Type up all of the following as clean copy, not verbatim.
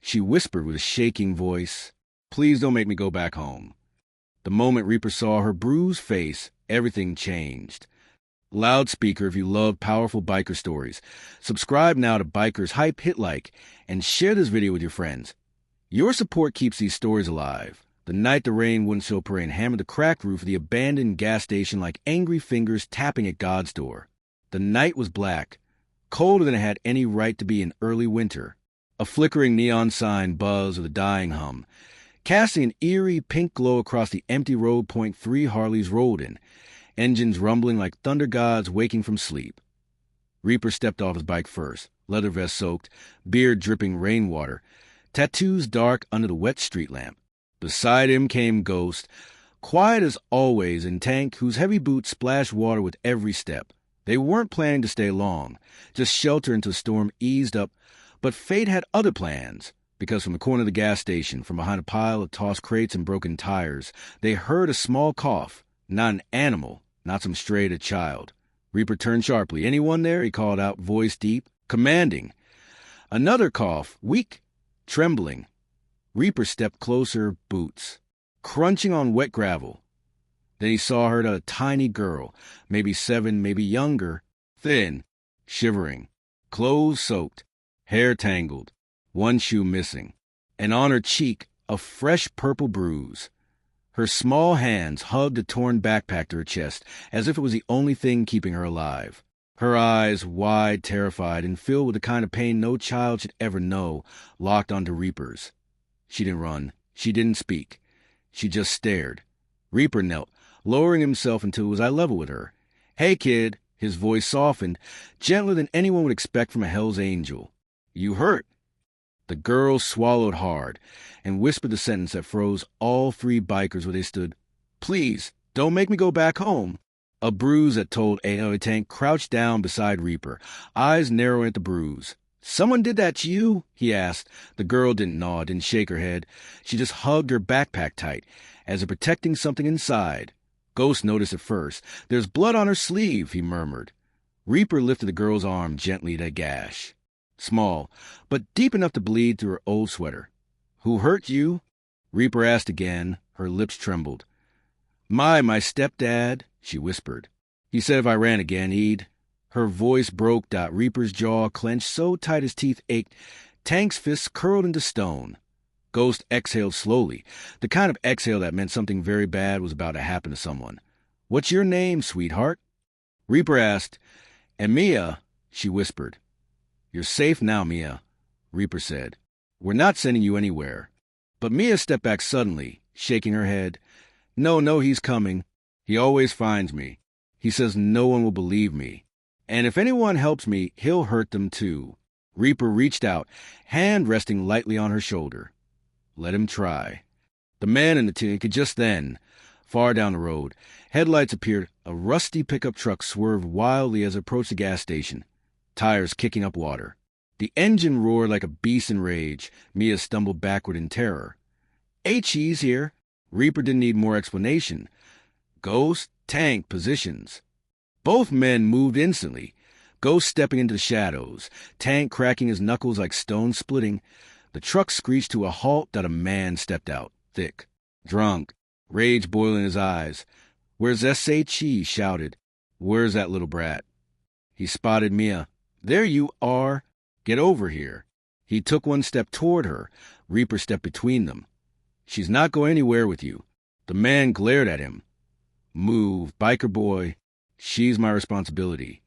she whispered with a shaking voice. "Please don't make me go back home." The moment Reaper saw her bruised face, everything changed. Loudspeaker if you love powerful biker stories. Subscribe now to Bikers Hype, hit like, and share this video with your friends. Your support keeps these stories alive. The night the rain wouldn't show parade hammered the cracked roof of the abandoned gas station like angry fingers tapping at God's door. The night was black, colder than it had any right to be in early winter. A flickering neon sign buzzed with a dying hum, casting an eerie pink glow across the empty road. .3 Harleys rolled in, engines rumbling like thunder gods waking from sleep. Reaper stepped off his bike first, leather vest soaked, beard dripping rainwater, tattoos dark under the wet street lamp. Beside him came Ghost, quiet as always, and Tank, whose heavy boots splashed water with every step. They weren't planning to stay long, just shelter until the storm eased up, but fate had other plans, because from the corner of the gas station, from behind a pile of tossed crates and broken tires, they heard a small cough. Not an animal, not some strayed child. Reaper turned sharply. "Anyone there?" he called out, voice deep, commanding. Another cough, weak, trembling. Reaper stepped closer, boots crunching on wet gravel. Then he saw her, a tiny girl, maybe 7, maybe younger, thin, shivering, clothes soaked, hair tangled, one shoe missing, and on her cheek a fresh purple bruise. Her small hands hugged a torn backpack to her chest, as if it was the only thing keeping her alive. Her eyes, wide, terrified, and filled with the kind of pain no child should ever know, locked onto Reaper's. She didn't run. She didn't speak. She just stared. Reaper knelt, lowering himself until he was eye level with her. "Hey, kid," his voice softened, gentler than anyone would expect from a Hell's Angel. "You hurt?" The girl swallowed hard and whispered the sentence that froze all 3 bikers where they stood. "Please, don't make me go back home." A bruise that told AOA Tank crouched down beside Reaper, eyes narrowing at the bruise. "Someone did that to you?" he asked. The girl didn't nod, didn't shake her head. She just hugged her backpack tight, as if protecting something inside. Ghost noticed it first. "There's blood on her sleeve," he murmured. Reaper lifted the girl's arm gently to a gash. Small, but deep enough to bleed through her old sweater. "Who hurt you?" Reaper asked again. Her lips trembled. My stepdad," she whispered. "He said if I ran again, he'd—" Her voice broke. Reaper's jaw clenched so tight his teeth ached. Tank's fists curled into stone. Ghost exhaled slowly, the kind of exhale that meant something very bad was about to happen to someone. "What's your name, sweetheart?" Reaper asked. "And Mia," she whispered. "You're safe now, Mia," Reaper said. "We're not sending you anywhere." But Mia stepped back suddenly, shaking her head. No, he's coming. He always finds me. He says no one will believe me. And if anyone helps me, he'll hurt them too." Reaper reached out, hand resting lightly on her shoulder. Let him try. The man in the tent could just then, far down the road, headlights appeared. A rusty pickup truck swerved wildly as it approached the gas station, tires kicking up water. The engine roared like a beast in rage. Mia stumbled backward in terror. "HE's here." Reaper didn't need more explanation. Ghost, Tank, positions. Both men moved instantly, Ghost stepping into the shadows, Tank cracking his knuckles like stone splitting. The truck screeched to a halt. A man stepped out, thick, drunk, rage boiling in his eyes. "Where's SHE?" he shouted. "Where's that little brat?" He spotted Mia. "There you are. Get over here." He took one step toward her. Reaper stepped between them. "She's not going anywhere with you." The man glared at him. "Move, biker boy. She's my responsibility."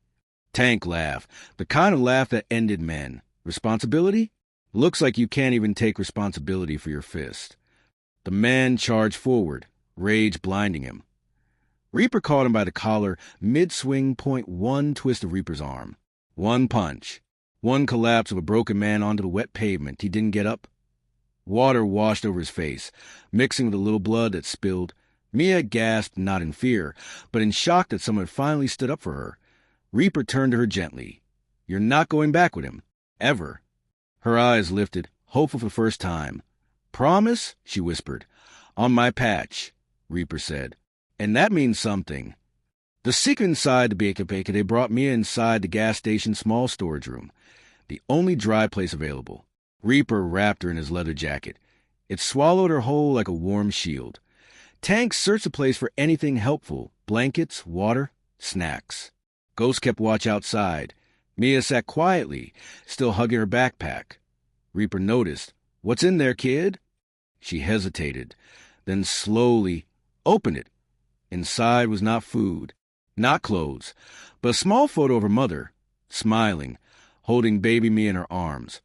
Tank laughed, the kind of laugh that ended men. "Responsibility? Looks like you can't even take responsibility for your fist." The man charged forward, rage blinding him. Reaper caught him by the collar, mid-swing. One twist of Reaper's arm. One punch. One collapse of a broken man onto the wet pavement. He didn't get up. Water washed over his face, mixing with a little blood that spilled. Mia gasped, not in fear, but in shock that someone had finally stood up for her. Reaper turned to her gently. "You're not going back with him. Ever." Her eyes lifted, hopeful for the first time. "Promise?" she whispered. "On my patch," Reaper said. "And that means something." The secret inside the Baker they brought Mia inside the gas station small storage room, the only dry place available. Reaper wrapped her in his leather jacket. It swallowed her whole like a warm shield. Tank searched the place for anything helpful: blankets, water, snacks. Ghost kept watch outside. Mia sat quietly, still hugging her backpack. Reaper noticed. "What's in there, kid?" She hesitated, then slowly opened it. Inside was not food, not clothes, but a small photo of her mother, smiling, holding baby me in her arms.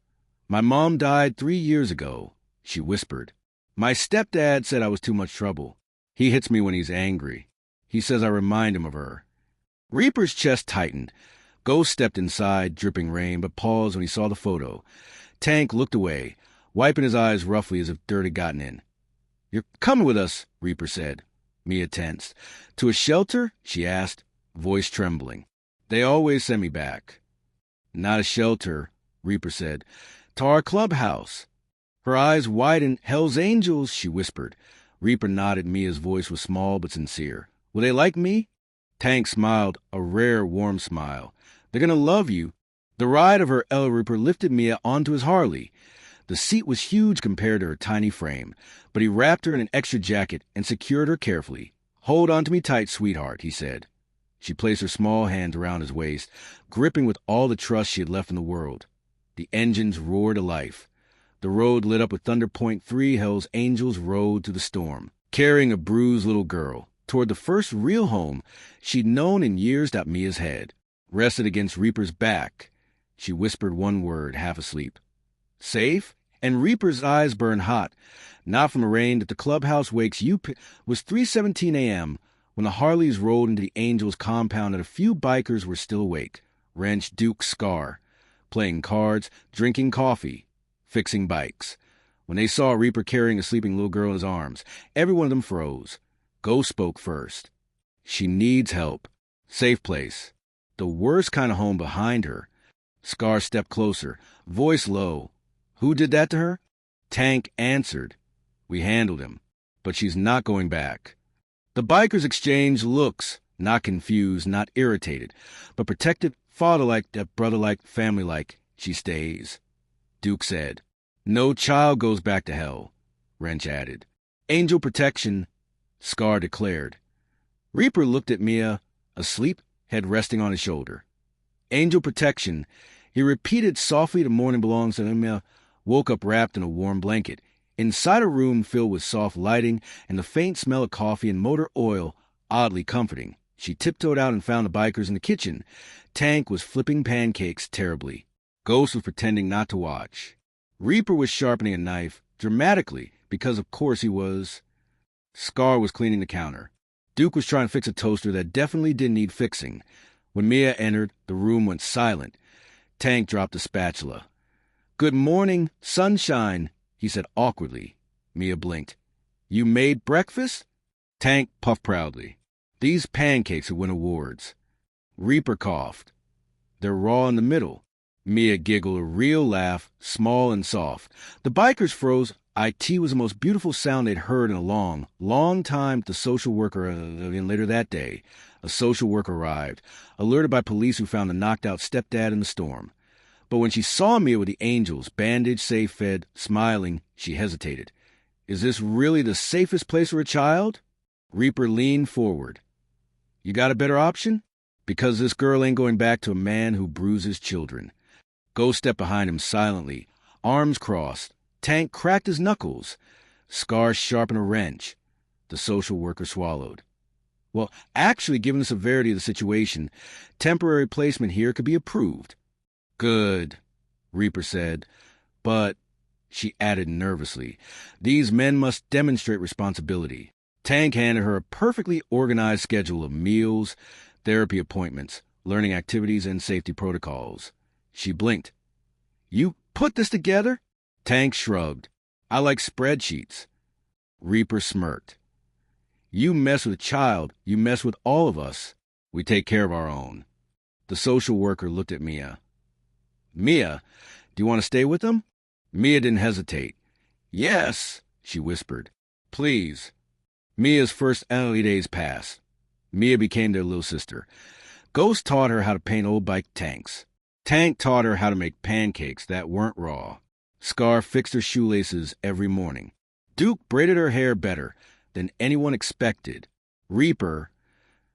"My mom died 3 years ago," she whispered. "My stepdad said I was too much trouble. He hits me when he's angry. He says I remind him of her." Reaper's chest tightened. Ghost stepped inside, dripping rain, but paused when he saw the photo. Tank looked away, wiping his eyes roughly as if dirt had gotten in. "You're coming with us," Reaper said. Mia tensed. "To a shelter?" she asked, voice trembling. "They always send me back." "Not a shelter," Reaper said. "To our clubhouse." Her eyes widened. "Hell's Angels," she whispered. Reaper nodded. Mia's voice was small but sincere. "Will they like me?" Tank smiled, a rare, warm smile. "They're going to love you." The ride of her El Reaper lifted Mia onto his Harley. The seat was huge compared to her tiny frame, but he wrapped her in an extra jacket and secured her carefully. "Hold on to me tight, sweetheart," he said. She placed her small hands around his waist, gripping with all the trust she had left in the world. The engines roared to life. The road lit up with Thunder Point 3. Hell's Angels rode through the storm, carrying a bruised little girl toward the first real home she'd known in years. Mia's head rested against Reaper's back. She whispered one word, half asleep. "Safe?" And Reaper's eyes burned hot. Not from the rain that the clubhouse wakes you. Was 3:17 a.m. when the Harleys rolled into the Angels' compound and a few bikers were still awake. Ranch Duke Scar, playing cards, drinking coffee, fixing bikes. When they saw Reaper carrying a sleeping little girl in his arms, every one of them froze. Ghost spoke first. "She needs help. Safe place. The worst kind of home behind her." Scar stepped closer, voice low. "Who did that to her?" Tank answered. "We handled him, but she's not going back." The bikers exchanged looks, not confused, not irritated, but protective, father-like, brother-like, family-like. "She stays," Duke said. "No child goes back to hell," Wrench added. "Angel protection," Scar declared. Reaper looked at Mia, asleep, head resting on his shoulder. "Angel protection," he repeated softly. "The morning belongs to him." Mia woke up wrapped in a warm blanket, inside a room filled with soft lighting and the faint smell of coffee and motor oil, oddly comforting. She tiptoed out and found the bikers in the kitchen. Tank was flipping pancakes terribly. Ghost was pretending not to watch. Reaper was sharpening a knife, dramatically, because of course he was. Scar was cleaning the counter. Duke was trying to fix a toaster that definitely didn't need fixing. When Mia entered, the room went silent. Tank dropped the spatula. "Good morning, sunshine," he said awkwardly. Mia blinked. "You made breakfast?" Tank puffed proudly. "These pancakes would win awards." Reaper coughed. "They're raw in the middle." Mia giggled, a real laugh, small and soft. The bikers froze. IT was the most beautiful sound they'd heard in a long, long time. The social worker, later that day, a social worker arrived, alerted by police who found the knocked-out stepdad in the storm. But when she saw Mia with the Angels, bandaged, safe fed, smiling, she hesitated. "Is this really the safest place for a child?" Reaper leaned forward. "You got a better option?" "Because this girl ain't going back to a man who bruises children." Ghost stepped behind him silently, arms crossed. Tank cracked his knuckles. Scar sharpened a wrench. The social worker swallowed. "Well, actually, given the severity of the situation, temporary placement here could be approved." "Good," Reaper said. "But," she added nervously, "these men must demonstrate responsibility." Tank handed her a perfectly organized schedule of meals, therapy appointments, learning activities, and safety protocols. She blinked. "You put this together?" Tank shrugged. "I like spreadsheets." Reaper smirked. "You mess with a child, you mess with all of us. We take care of our own." The social worker looked at Mia. "Mia, do you want to stay with them?" Mia didn't hesitate. "Yes," she whispered. "Please." Mia's first early days passed. Mia became their little sister. Ghost taught her how to paint old bike tanks. Tank taught her how to make pancakes that weren't raw. Scar fixed her shoelaces every morning. Duke braided her hair better than anyone expected. Reaper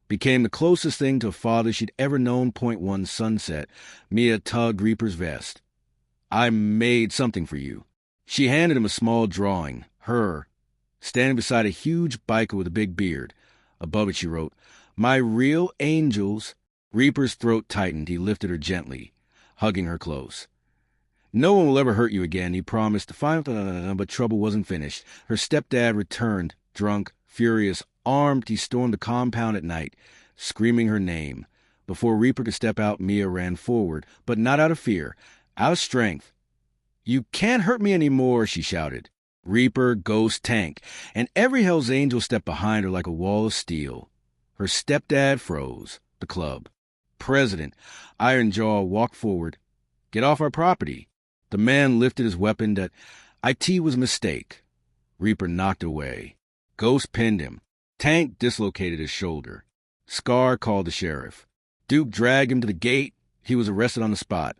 became the closest thing to a father she'd ever known. Point one sunset. Mia tugged Reaper's vest. I made something for you. She handed him a small drawing. Her, standing beside a huge biker with a big beard. Above it she wrote, My real angels. Reaper's throat tightened. He lifted her gently, hugging her close. No one will ever hurt you again, he promised. But trouble wasn't finished. Her stepdad returned, drunk, furious, armed. He stormed the compound at night, screaming her name. Before Reaper could step out, Mia ran forward, but not out of fear, out of strength. You can't hurt me anymore, she shouted. Reaper, Ghost, Tank, and every Hell's Angel stepped behind her like a wall of steel. Her stepdad froze. The club. President, Iron Jaw, walked forward. Get off our property. The man lifted his weapon. That IT was a mistake. Reaper knocked away. Ghost pinned him. Tank dislocated his shoulder. Scar called the sheriff. Duke dragged him to the gate. He was arrested on the spot.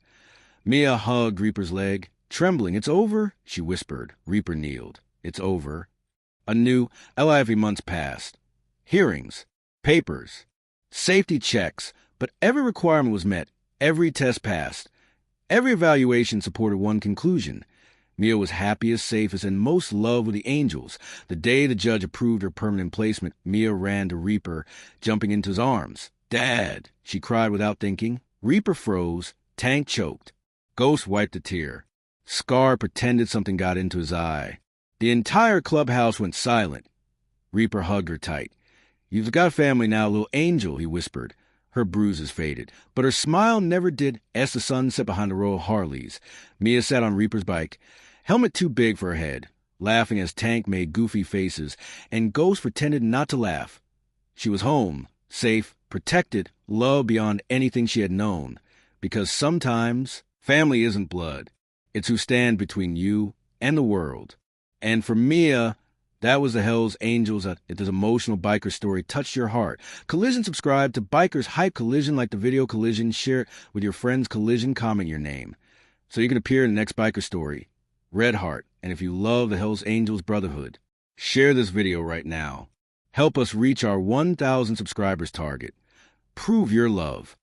Mia hugged Reaper's leg. Trembling, it's over, she whispered. Reaper kneeled. It's over. A new LIV months passed. Hearings. Papers. Safety checks. But every requirement was met. Every test passed. Every evaluation supported one conclusion. Mia was happiest, safest, and most loved with the angels. The day the judge approved her permanent placement, Mia ran to Reaper, jumping into his arms. Dad, she cried without thinking. Reaper froze. Tank choked. Ghost wiped a tear. Scar pretended something got into his eye. The entire clubhouse went silent. Reaper hugged her tight. You've got a family now, little angel, he whispered. Her bruises faded, but her smile never did. As the sun set behind the row of Harleys, Mia sat on Reaper's bike, helmet too big for her head, laughing as Tank made goofy faces, and Ghost pretended not to laugh. She was home, safe, protected, loved beyond anything she had known. Because sometimes family isn't blood. It's who stand between you and the world. And for Mia, that was the Hell's Angels. If this emotional biker story touched your heart, Collision subscribe to Bikers Hype Collision, like the video Collision, share it with your friends Collision, comment your name, so you can appear in the next biker story. Red Heart, and if you love the Hell's Angels Brotherhood, share this video right now. Help us reach our 1,000 subscribers target. Prove your love.